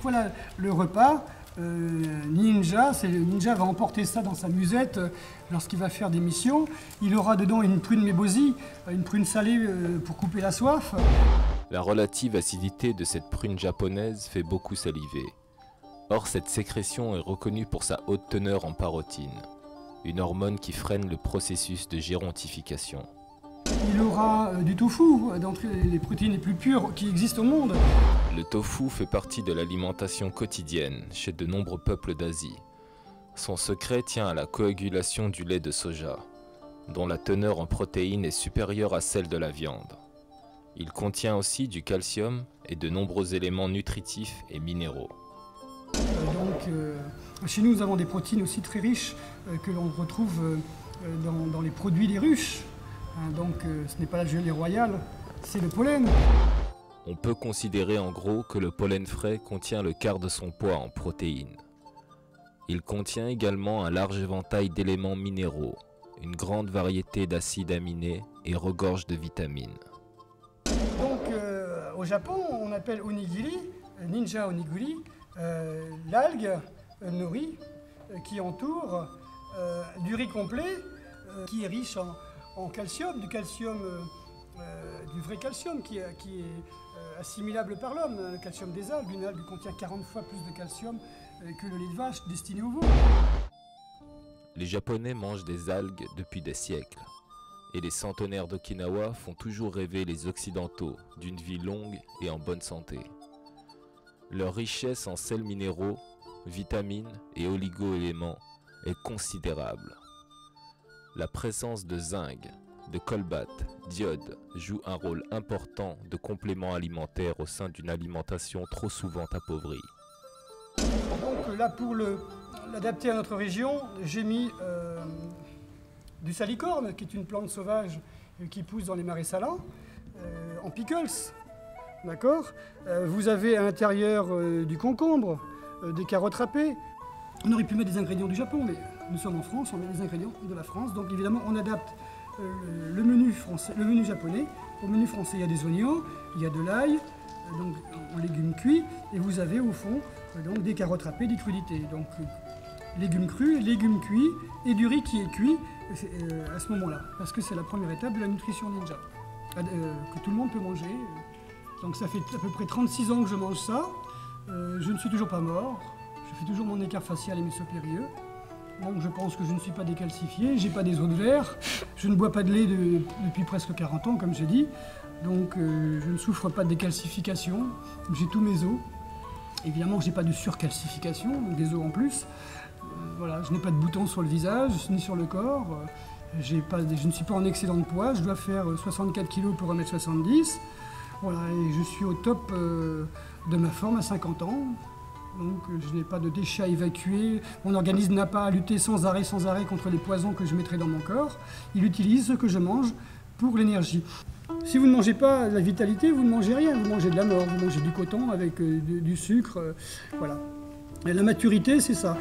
fois le repas, ninja va emporter ça dans sa musette lorsqu'il va faire des missions. Il aura dedans une prune mébosi, une prune salée pour couper la soif. La relative acidité de cette prune japonaise fait beaucoup saliver. Or, cette sécrétion est reconnue pour sa haute teneur en parotine, une hormone qui freine le processus de gérontification. Il aura du tofu, d'entre les protéines les plus pures qui existent au monde. Le tofu fait partie de l'alimentation quotidienne chez de nombreux peuples d'Asie. Son secret tient à la coagulation du lait de soja, dont la teneur en protéines est supérieure à celle de la viande. Il contient aussi du calcium et de nombreux éléments nutritifs et minéraux. Chez nous, nous avons des protéines aussi très riches que l'on retrouve dans les produits des ruches. Ce n'est pas la gelée royale, c'est le pollen. On peut considérer en gros que le pollen frais contient le quart de son poids en protéines. Il contient également un large éventail d'éléments minéraux, une grande variété d'acides aminés et regorge de vitamines. Au Japon, on appelle onigiri, ninja onigiri, l'algue nori qui entoure du riz complet qui est riche en calcium, du vrai calcium qui est assimilable par l'homme. Le calcium des algues, une algue contient 40 fois plus de calcium que le lait de vache destiné aux veaux. Les Japonais mangent des algues depuis des siècles. Et les centenaires d'Okinawa font toujours rêver les Occidentaux d'une vie longue et en bonne santé. Leur richesse en sels minéraux, vitamines et oligo-éléments est considérable. La présence de zinc, de colbate, d'iode joue un rôle important de complément alimentaire au sein d'une alimentation trop souvent appauvrie. Donc là, pour l'adapter à notre région, j'ai mis du salicorne, qui est une plante sauvage qui pousse dans les marais salants, en pickles. D'accord. Vous avez à l'intérieur du concombre, des carottes râpées. On aurait pu mettre des ingrédients du Japon, mais nous sommes en France, on met les ingrédients de la France. Donc évidemment, on adapte le menu japonais. Au menu français, il y a des oignons, il y a de l'ail, donc en légumes cuits, et vous avez au fond donc, des carottes râpées, des crudités. Donc légumes crus, légumes cuits et du riz qui est cuit à ce moment-là, parce que c'est la première étape de la nutrition ninja, que tout le monde peut manger. Donc ça fait à peu près 36 ans que je mange ça. Je ne suis toujours pas mort. Je fais toujours mon écart facial et mes sauts périlleux. Donc je pense que je ne suis pas décalcifié, j'ai pas des os de verre, je ne bois pas de lait depuis presque 40 ans, comme j'ai dit. Donc je ne souffre pas de décalcification, j'ai tous mes os. Évidemment, je n'ai pas de surcalcification, donc des os en plus. Voilà, je n'ai pas de boutons sur le visage, ni sur le corps. Je ne suis pas en excédent de poids, je dois faire 64 kg pour 1,70 m. Voilà, et je suis au top de ma forme à 50 ans. Donc je n'ai pas de déchets à évacuer. Mon organisme n'a pas à lutter sans arrêt contre les poisons que je mettrai dans mon corps. Il utilise ce que je mange pour l'énergie. Si vous ne mangez pas la vitalité, vous ne mangez rien. Vous mangez de la mort, vous mangez du coton avec du sucre. Voilà. Et la maturité, c'est ça.